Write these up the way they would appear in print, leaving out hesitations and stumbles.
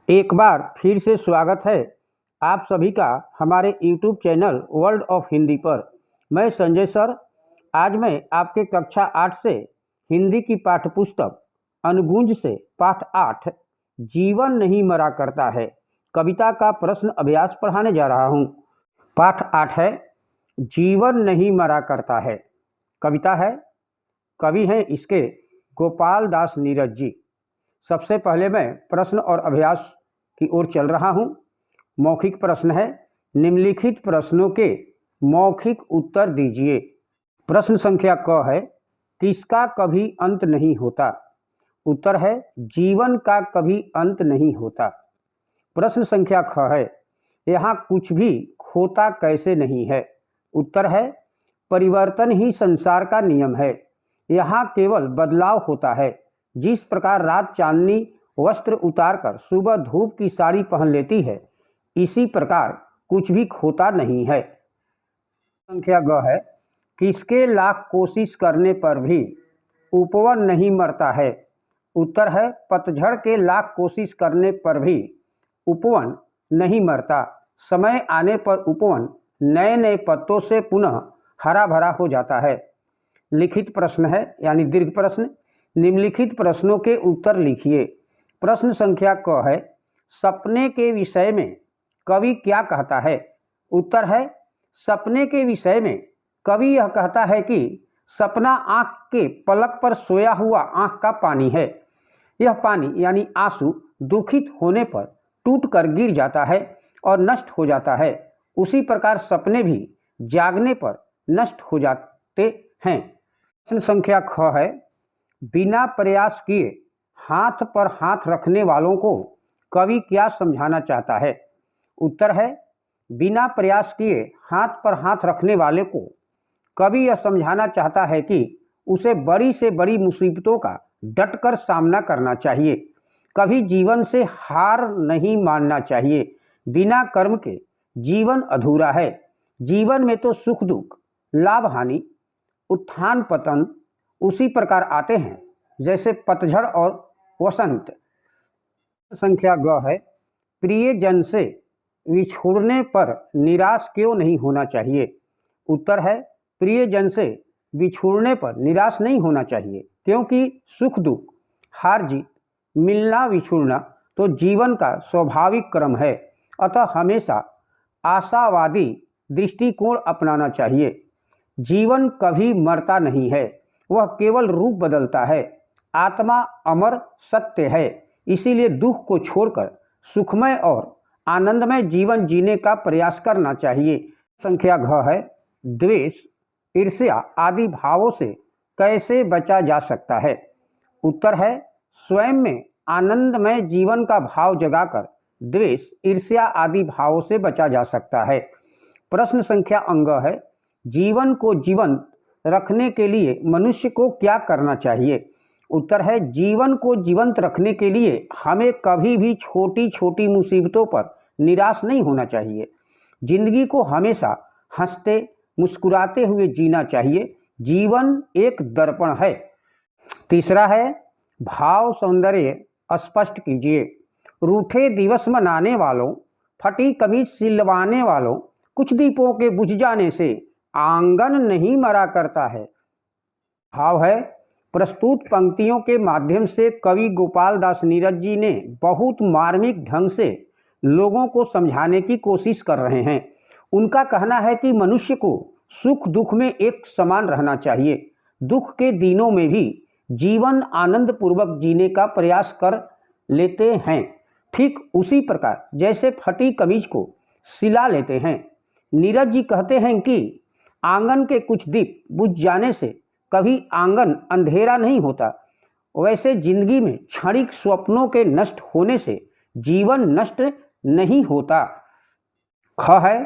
एक बार फिर से स्वागत है आप सभी का हमारे YouTube channel world of Hindi पर। मैं संजय सर। आज मैं आपके कक्षा 8 से हिंदी की पाठ्यपुस्तक अनुगुंज से पाठ 8 जीवन नहीं मरा करता है कविता का प्रश्न अभ्यास पढ़ाने जा रहा हूँ। पाठ 8 है जीवन नहीं मरा करता है। कविता है, कवि हैं इसके गोपाल दास नीरज जी। सबसे पहले मैं प्रश्न और अभ्यास की ओर चल रहा हूँ। मौखिक प्रश्न है, निम्नलिखित प्रश्नों के मौखिक उत्तर दीजिए। प्रश्न संख्या क है, किसका कभी अंत नहीं होता? उत्तर है, जीवन का कभी अंत नहीं होता। प्रश्न संख्या ख है, यहाँ कुछ भी खोता कैसे नहीं है? उत्तर है, परिवर्तन ही संसार का नियम है। यहाँ केवल बदलाव होता है। जिस प्रकार रात चांदनी वस्त्र उतारकर सुबह धूप की साड़ी पहन लेती है, इसी प्रकार कुछ भी खोता नहीं है। संख्या ग है, किसके लाख कोशिश करने पर भी उपवन नहीं मरता है? उत्तर है, पतझड़ के लाख कोशिश करने पर भी उपवन नहीं मरता। समय आने पर उपवन नए नए पत्तों से पुनः हरा भरा हो जाता है। लिखित प्रश्न है यानी दीर्घ प्रश्न। निम्नलिखित प्रश्नों के उत्तर लिखिए। प्रश्न संख्या क है, सपने के विषय में कवि क्या कहता है? उत्तर है, सपने के विषय में कवि यह कहता है कि सपना आँख के पलक पर सोया हुआ आँख का पानी है। यह पानी यानी आंसू दुखित होने पर टूट कर गिर जाता है और नष्ट हो जाता है। उसी प्रकार सपने भी जागने पर नष्ट हो जाते हैं। प्रश्न संख्या ख है, बिना प्रयास किए हाथ पर हाथ रखने वालों को कवि क्या समझाना चाहता है? उत्तर है, बिना प्रयास किए हाथ पर हाथ रखने वाले को कवि यह समझाना चाहता है कि उसे बड़ी से बड़ी मुसीबतों का डटकर सामना करना चाहिए। कभी जीवन से हार नहीं मानना चाहिए। बिना कर्म के जीवन अधूरा है। जीवन में तो सुख दुख, लाभ हानि, उत्थान पतन उसी प्रकार आते हैं जैसे पतझड़ और वसंत। संख्या ग है, प्रियजन से बिछुड़ने पर निराश क्यों नहीं होना चाहिए? उत्तर है, प्रियजन से बिछुड़ने पर निराश नहीं होना चाहिए, क्योंकि सुख दुख, हार जीत, मिलना बिछुड़ना तो जीवन का स्वाभाविक क्रम है। अतः हमेशा आशावादी दृष्टिकोण अपनाना चाहिए। जीवन कभी मरता नहीं है, वह केवल रूप बदलता है। आत्मा अमर सत्य है, इसीलिए दुख को छोड़कर सुखमय और आनंदमय जीवन जीने का प्रयास करना चाहिए। संख्या घ है, द्वेष, ईर्ष्या आदि भावों से कैसे बचा जा सकता है? उत्तर है, स्वयं में आनंदमय जीवन का भाव जगाकर द्वेष, ईर्ष्या आदि भावों से बचा जा सकता है। प्रश्न संख्या अंग है, जीवन को जीवंत रखने के लिए मनुष्य को क्या करना चाहिए? उत्तर है, जीवन को जीवंत रखने के लिए हमें कभी भी छोटी छोटी मुसीबतों पर निराश नहीं होना चाहिए। जिंदगी को हमेशा हंसते मुस्कुराते हुए जीना चाहिए। जीवन एक दर्पण है। तीसरा है, भाव सौंदर्य स्पष्ट कीजिए। रूठे दिवस मनाने वालों, फटी कमीज सिलवाने वालों, कुछ दीपों के बुझ जाने से आंगन नहीं मरा करता है। भाव है, प्रस्तुत पंक्तियों के माध्यम से कवि गोपाल दास नीरज जी ने बहुत मार्मिक ढंग से लोगों को समझाने की कोशिश कर रहे हैं। उनका कहना है कि मनुष्य को सुख दुख में एक समान रहना चाहिए। दुख के दिनों में भी जीवन आनंद पूर्वक जीने का प्रयास कर लेते हैं, ठीक उसी प्रकार जैसे फटी कमीज को सिला लेते हैं। नीरज जी कहते हैं कि आंगन के कुछ दीप बुझ जाने से कभी आंगन अंधेरा नहीं होता, वैसे जिंदगी में क्षणिक स्वप्नों के नष्ट होने से जीवन नष्ट नहीं होता। ख है,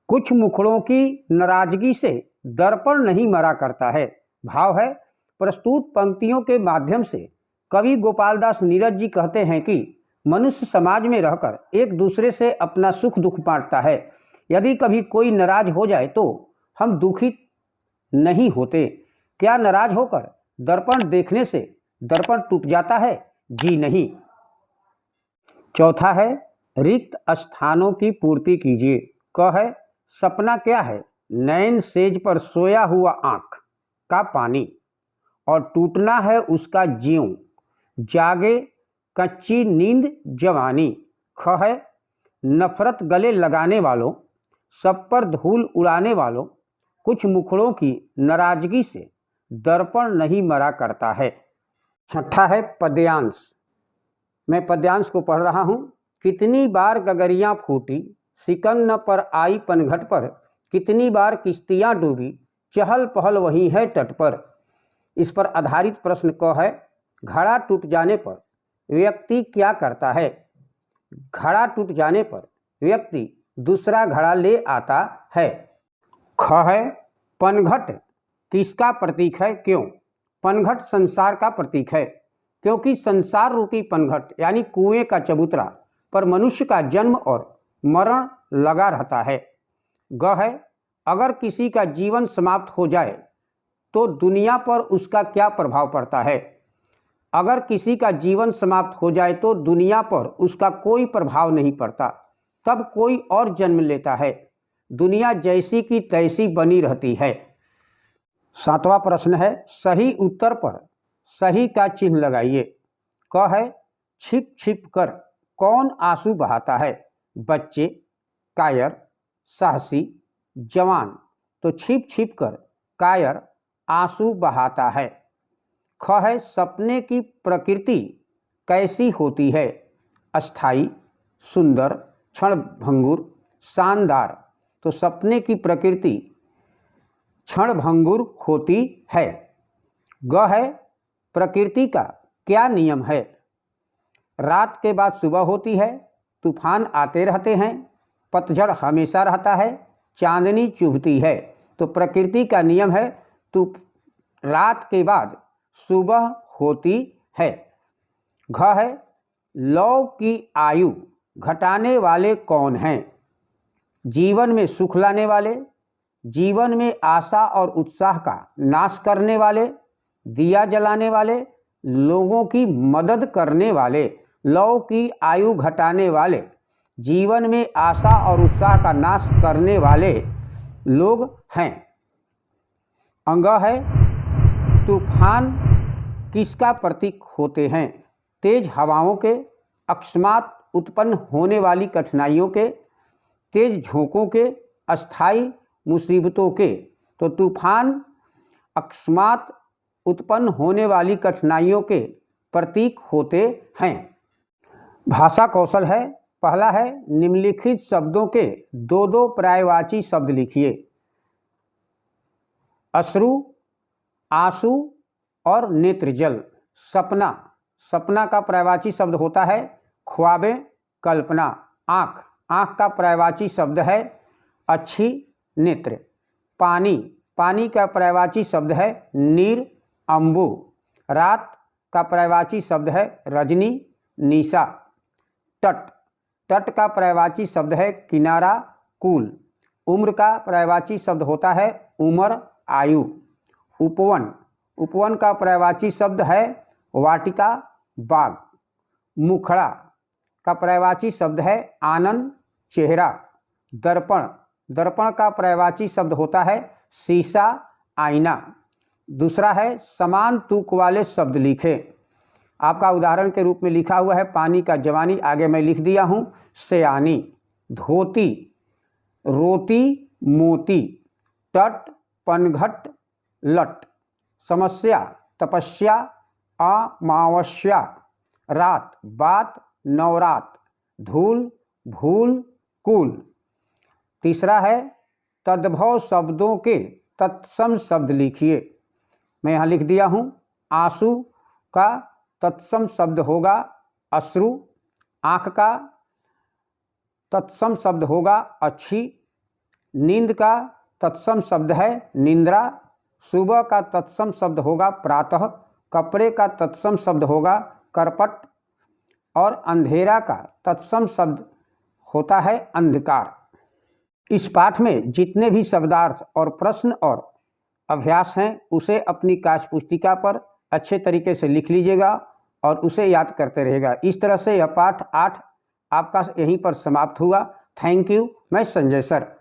कुछ मुखड़ों की नाराजगी से दर्पण नहीं मरा करता है। भाव है, प्रस्तुत पंक्तियों के माध्यम से कवि गोपाल दास नीरज जी कहते हैं कि मनुष्य समाज में रहकर एक दूसरे से अपना सुख दुख बांटता है। यदि कभी कोई नाराज हो जाए तो हम दुखित नहीं होते। क्या नाराज होकर दर्पण देखने से दर्पण टूट जाता है? जी नहीं। चौथा है रिक्त स्थानों की पूर्ति कीजिए। क है सपना क्या है? नैन सेज पर सोया हुआ आंख का पानी और टूटना है उसका ज्यों जागे कच्ची नींद जवानी। ख है नफरत गले लगाने वालों, सब पर धूल उड़ाने वालों, कुछ मुखड़ों की नाराजगी से दर्पण नहीं मरा करता है। छठा है पद्यांश। मैं पद्यांश को पढ़ रहा हूँ। कितनी बार गगरियाँ फूटी, सिकन न पर आई पनघट पर, कितनी बार किश्तियाँ डूबी, चहल पहल वही है तट पर। इस पर आधारित प्रश्न क है घड़ा टूट जाने पर व्यक्ति क्या करता है? घड़ा टूट जाने पर व्यक्ति दूसरा घड़ा ले आता है। ख है पनघट किसका प्रतीक है, क्यों? पनघट संसार का प्रतीक है, क्योंकि संसार रूपी पनघट यानी कुएं का चबूतरा पर मनुष्य का जन्म और मरण लगा रहता है। ग है अगर किसी का जीवन समाप्त हो जाए तो दुनिया पर उसका क्या प्रभाव पड़ता है? अगर किसी का जीवन समाप्त हो जाए तो दुनिया पर उसका कोई प्रभाव नहीं पड़ता, तब कोई और जन्म लेता है, दुनिया जैसी की तैसी बनी रहती है। सातवां प्रश्न है सही उत्तर पर सही का चिन्ह लगाइए। क है छिप छिप कर कौन आंसू बहाता है? बच्चे, कायर, साहसी, जवान। तो छिप छिप कर कायर आंसू बहाता है। ख है सपने की प्रकृति कैसी होती है? अस्थाई, सुंदर, क्षणभंगुर, शानदार। तो सपने की प्रकृति क्षणभंगुर होती है। ग है प्रकृति का क्या नियम है? रात के बाद सुबह होती है, तूफान आते रहते हैं, पतझड़ हमेशा रहता है, चांदनी चुभती है। तो प्रकृति का नियम है रात के बाद सुबह होती है। घ है लौ की आयु घटाने वाले कौन हैं? जीवन में सुख लाने वाले, जीवन में आशा और उत्साह का नाश करने वाले, दिया जलाने वाले, लोगों की मदद करने वाले। लौ की आयु घटाने वाले, जीवन में आशा और उत्साह का नाश करने वाले लोग हैं। अंग है तूफान किसका प्रतीक होते हैं? तेज हवाओं के, अकस्मात उत्पन्न होने वाली कठिनाइयों के, तेज झोंकों के, अस्थाई मुसीबतों के। तो तूफान अकस्मात उत्पन्न होने वाली कठिनाइयों के प्रतीक होते हैं। भाषा कौशल है। पहला है निम्नलिखित शब्दों के दो दो पर्यायवाची शब्द लिखिए। अश्रु, आंसू और नेत्रजल। सपना, सपना का पर्यायवाची शब्द होता है ख्वाबें, कल्पना। आँख, आँख का पर्यायवाची शब्द है अच्छी, नेत्र। पानी, पानी का पर्यायवाची शब्द है नीर, अम्बु। रात का पर्यायवाची शब्द है रजनी, निशा। तट, तट का पर्यायवाची शब्द है किनारा, कूल। उम्र का पर्यायवाची शब्द होता है उम्र, आयु। उपवन, उपवन का पर्यायवाची शब्द है वाटिका, बाग। मुखड़ा का पर्यायवाची शब्द है आनंद, चेहरा। दर्पण, दर्पण का पर्यायवाची शब्द होता है शीशा, आईना। दूसरा है समान तुक वाले शब्द लिखें। आपका उदाहरण के रूप में लिखा हुआ है पानी का जवानी, आगे मैं लिख दिया हूँ सयानी। धोती, रोती, मोती। तट, पनघट, लट। समस्या, तपस्या, अमावस्या। रात, बात, नवरात। धूल, भूल, कुल। तीसरा है तद्भव शब्दों के तत्सम शब्द लिखिए। मैं यहाँ लिख दिया हूँ आंसू का तत्सम शब्द होगा अश्रु, आँख का तत्सम शब्द होगा अच्छी, नींद का तत्सम शब्द है निंद्रा, सुबह का तत्सम शब्द होगा प्रातः, कपड़े का तत्सम शब्द होगा करपट और अंधेरा का तत्सम शब्द होता है अंधकार। इस पाठ में जितने भी शब्दार्थ और प्रश्न और अभ्यास हैं उसे अपनी काश पुस्तिका पर अच्छे तरीके से लिख लीजिएगा और उसे याद करते रहेगा। इस तरह से यह पाठ 8 आपका यहीं पर समाप्त हुआ। Thank you. मैं संजय सर।